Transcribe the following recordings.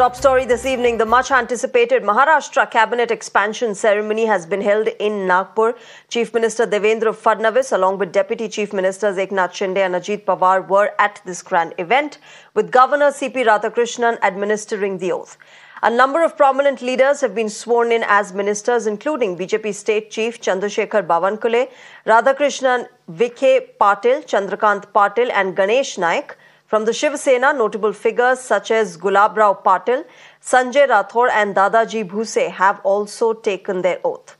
Top story this evening, the much-anticipated Maharashtra cabinet expansion ceremony has been held in Nagpur. Chief Minister Devendra Fadnavis, along with Deputy Chief Ministers Eknath Shinde and Ajit Pawar, were at this grand event, with Governor C.P. Radhakrishnan administering the oath. A number of prominent leaders have been sworn in as ministers, including BJP State Chief Chandrasekhar Bawankule, Radhakrishnan Vikhe Patil, Chandrakant Patil and Ganesh Naik. From the Shiv Sena, notable figures such as Gulabrao Patil, Sanjay Rathore and Dadaji Bhuse have also taken their oath.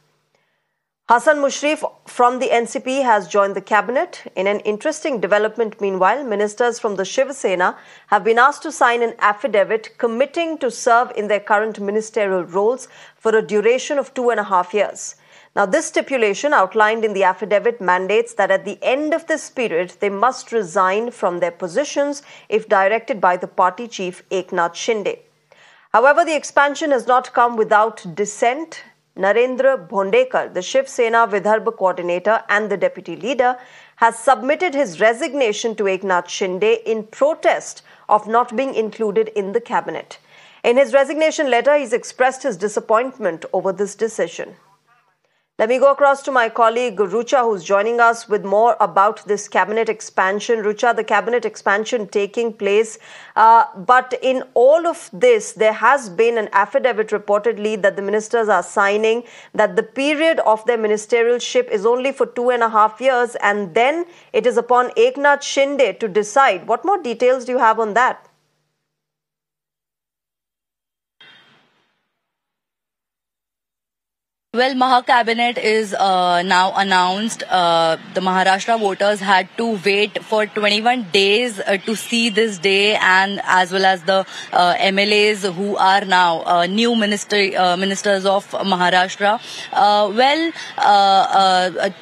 Hasan Mushrif from the NCP has joined the cabinet. In an interesting development, meanwhile, ministers from the Shiv Sena have been asked to sign an affidavit committing to serve in their current ministerial roles for a duration of 2.5 years. Now, this stipulation outlined in the affidavit mandates that at the end of this period, they must resign from their positions if directed by the party chief Eknath Shinde. However, the expansion has not come without dissent. Narendra Bhondekar, the Shiv Sena Vidarbha coordinator and the deputy leader, has submitted his resignation to Eknath Shinde in protest of not being included in the cabinet. In his resignation letter, he's expressed his disappointment over this decision. Let me go across to my colleague Rucha, who's joining us with more about this cabinet expansion. Rucha, the cabinet expansion taking place, but in all of this, there has been an affidavit reportedly that the ministers are signing that the period of their ministerialship is only for 2.5 years, and then it is upon Eknath Shinde to decide. What more details do you have on that? Well, Maha Cabinet is now announced. The Maharashtra voters had to wait for 21 days to see this day, and as well as the MLAs who are now new ministers of Maharashtra.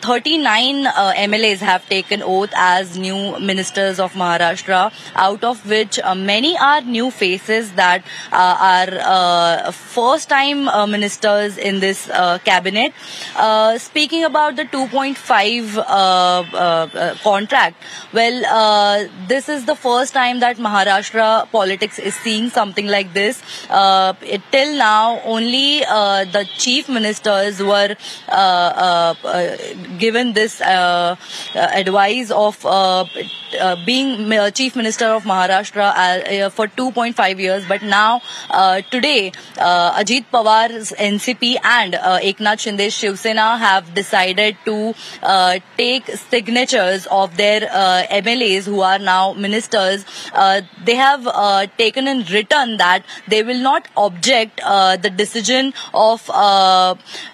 39 MLAs have taken oath as new ministers of Maharashtra, out of which many are new faces that are first-time ministers in this cabinet. Speaking about the 2.5 contract, this is the first time that Maharashtra politics is seeing something like this. Till now, only the chief ministers were given this advice of being chief minister of Maharashtra for 2.5 years. But now, today, Ajit Pawar's NCP and Eknath Shinde's Shiv Sena have decided to take signatures of their MLAs who are now ministers. They have taken in written that they will not object the decision of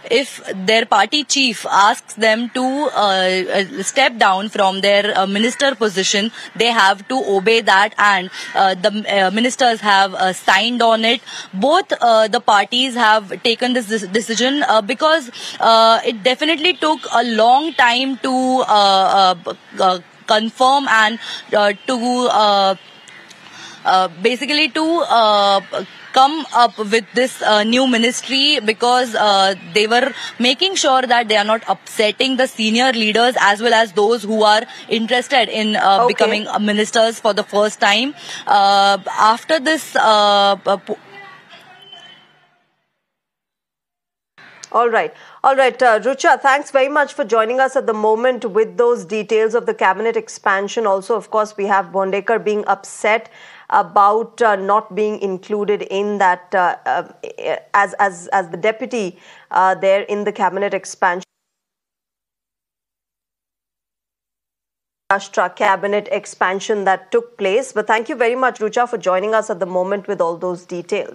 if their party chief asks them to step down from their minister position, they have to obey that, and the ministers have signed on it. Both the parties have taken this decision because it definitely took a long time to confirm and to basically to come up with this new ministry, because they were making sure that they are not upsetting the senior leaders as well as those who are interested in becoming ministers for the first time. After this All right, Rucha, thanks very much for joining us at the moment with those details of the cabinet expansion. Also, of course, we have Bhondekar being upset about not being included in that as the deputy there in the cabinet expansion. Maharashtra cabinet expansion that took place. But thank you very much, Rucha, for joining us at the moment with all those details.